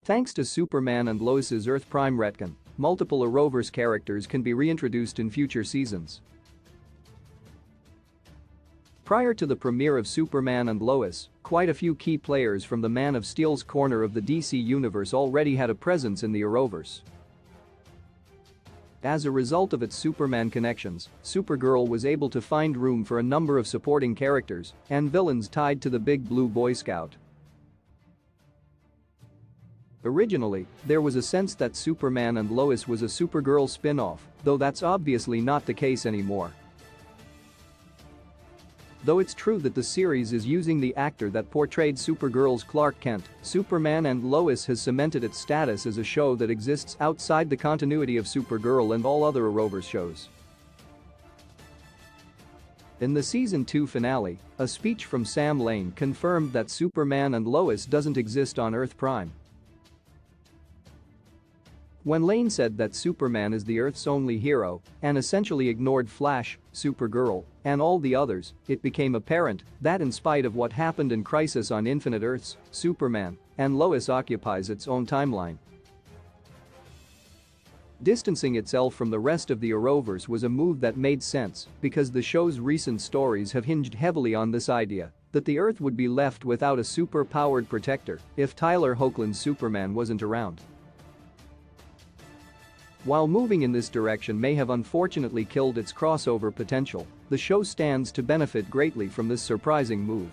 Thanks to Superman and Lois's Earth Prime retcon, multiple Arrowverse characters can be reintroduced in future seasons. Prior to the premiere of Superman and Lois, quite a few key players from the Man of Steel's corner of the DC universe already had a presence in the Arrowverse. As a result of its Superman connections, Supergirl was able to find room for a number of supporting characters and villains tied to the Big Blue Boy Scout. Originally, there was a sense that Superman and Lois was a Supergirl spin-off, though that's obviously not the case anymore. Though it's true that the series is using the actor that portrayed Supergirl's Clark Kent, Superman and Lois has cemented its status as a show that exists outside the continuity of Supergirl and all other Arrowverse shows. In the Season 2 finale, a speech from Sam Lane confirmed that Superman and Lois doesn't exist on Earth Prime. When Lane said that Superman is the Earth's only hero and essentially ignored Flash, Supergirl, and all the others, it became apparent that in spite of what happened in Crisis on Infinite Earths, Superman and Lois occupies its own timeline. Distancing itself from the rest of the Arrowverse was a move that made sense because the show's recent stories have hinged heavily on this idea that the Earth would be left without a super-powered protector if Tyler Hoechlin's Superman wasn't around. While moving in this direction may have unfortunately killed its crossover potential, the show stands to benefit greatly from this surprising move.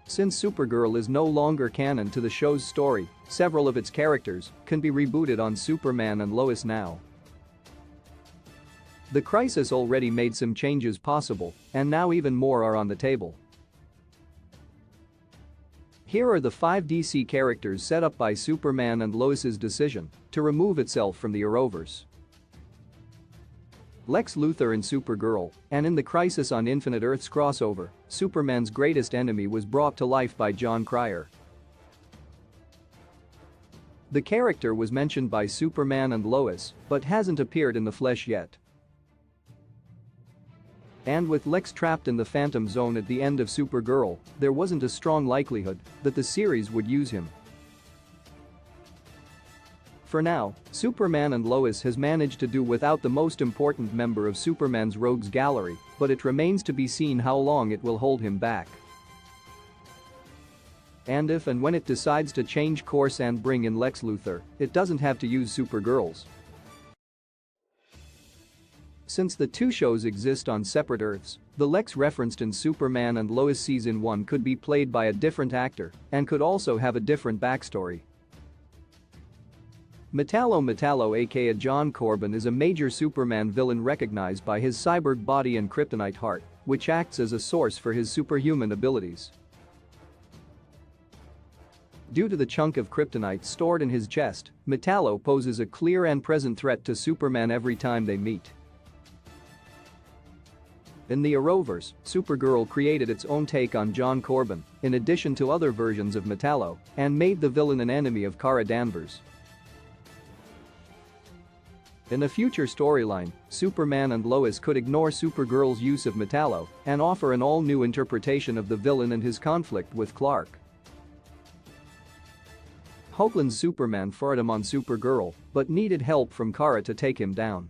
Since Supergirl is no longer canon to the show's story, several of its characters can be rebooted on Superman and Lois now. The Crisis already made some changes possible, and now even more are on the table. Here are the 5 DC characters set up by Superman and Lois's decision to remove itself from the Arrowverse. Lex Luthor in Supergirl, and in the Crisis on Infinite Earths crossover, Superman's greatest enemy was brought to life by John Cryer. The character was mentioned by Superman and Lois, but hasn't appeared in the flesh yet. And with Lex trapped in the Phantom Zone at the end of Supergirl, there wasn't a strong likelihood that the series would use him. For now, Superman and Lois has managed to do without the most important member of Superman's rogues gallery, but it remains to be seen how long it will hold him back. And if and when it decides to change course and bring in Lex Luthor, it doesn't have to use Supergirls. Since the two shows exist on separate Earths, the Lex referenced in Superman and Lois Season 1 could be played by a different actor and could also have a different backstory. Metallo aka John Corbin is a major Superman villain recognized by his cyborg body and kryptonite heart, which acts as a source for his superhuman abilities. Due to the chunk of kryptonite stored in his chest, Metallo poses a clear and present threat to Superman every time they meet. In the Arrowverse, Supergirl created its own take on John Corbin, in addition to other versions of Metallo, and made the villain an enemy of Kara Danvers. In a future storyline, Superman and Lois could ignore Supergirl's use of Metallo and offer an all-new interpretation of the villain and his conflict with Clark. Hoechlin's Superman fought him on Supergirl, but needed help from Kara to take him down.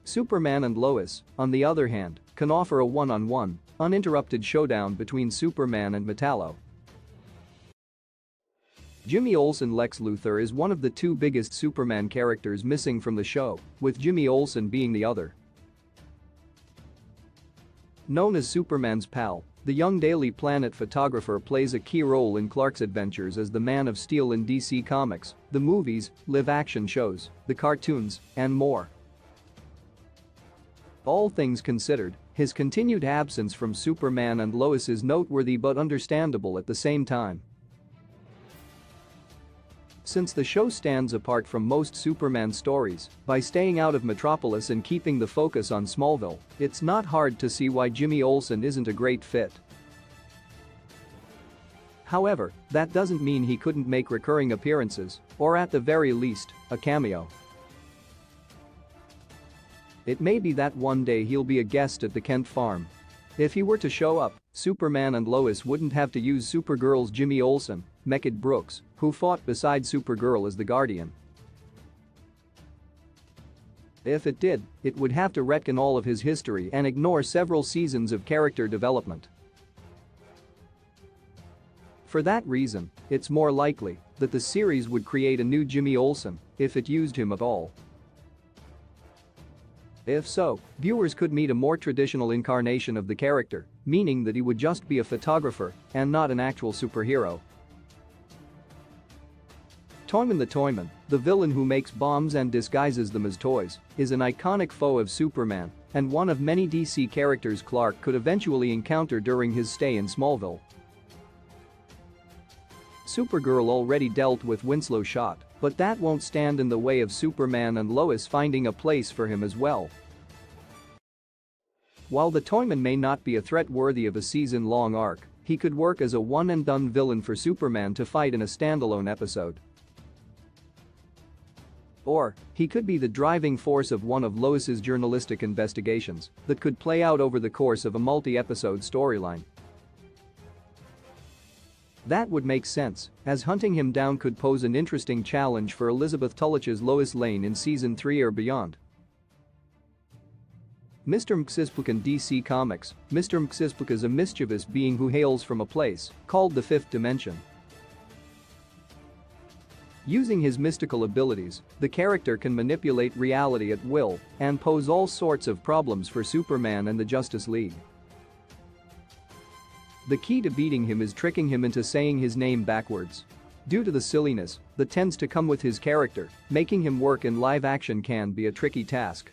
Superman and Lois, on the other hand, can offer a one-on-one, uninterrupted showdown between Superman and Metallo. Jimmy Olsen Lex Luthor is one of the 2 biggest Superman characters missing from the show, with Jimmy Olsen being the other. Known as Superman's pal, the young Daily Planet photographer plays a key role in Clark's adventures as the Man of Steel in DC Comics, the movies, live-action shows, the cartoons, and more. All things considered, his continued absence from Superman and Lois is noteworthy but understandable at the same time. Since the show stands apart from most Superman stories by staying out of Metropolis and keeping the focus on Smallville, it's not hard to see why Jimmy Olsen isn't a great fit. However, that doesn't mean he couldn't make recurring appearances, or at the very least, a cameo. It may be that one day he'll be a guest at the Kent farm. If he were to show up, Superman and Lois wouldn't have to use Supergirl's Jimmy Olsen, Mehcad Brooks, who fought beside Supergirl as the Guardian. If it did, it would have to retcon all of his history and ignore several seasons of character development. For that reason, it's more likely that the series would create a new Jimmy Olsen, if it used him at all. If so, viewers could meet a more traditional incarnation of the character, meaning that he would just be a photographer and not an actual superhero. Toyman the Toyman, the villain who makes bombs and disguises them as toys, is an iconic foe of Superman and one of many DC characters Clark could eventually encounter during his stay in Smallville. Supergirl already dealt with Winslow Schott, but that won't stand in the way of Superman and Lois finding a place for him as well. While the Toyman may not be a threat worthy of a season-long arc, he could work as a one-and-done villain for Superman to fight in a standalone episode. Or, he could be the driving force of one of Lois's journalistic investigations that could play out over the course of a multi-episode storyline. That would make sense, as hunting him down could pose an interesting challenge for Elizabeth Tulloch's Lois Lane in Season 3 or beyond. Mr. Mxyzptlk in DC Comics, Mr. Mxyzptlk is a mischievous being who hails from a place called the Fifth Dimension. Using his mystical abilities, the character can manipulate reality at will and pose all sorts of problems for Superman and the Justice League. The key to beating him is tricking him into saying his name backwards. Due to the silliness that tends to come with his character, making him work in live action can be a tricky task.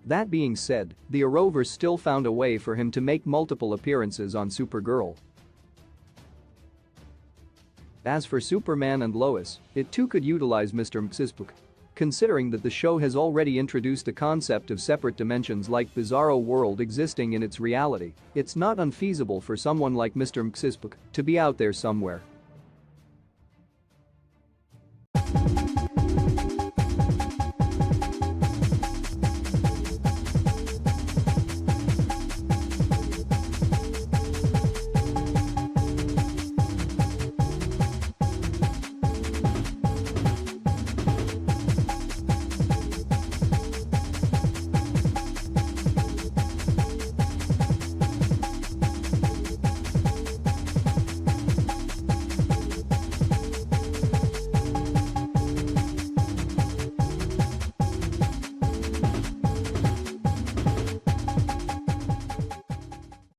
That being said, the Arrowverse still found a way for him to make multiple appearances on Supergirl. As for Superman and Lois, it too could utilize Mr. Mxyzptlk. Considering that the show has already introduced the concept of separate dimensions like Bizarro World existing in its reality, it's not unfeasible for someone like Mr. Mxyzptlk to be out there somewhere.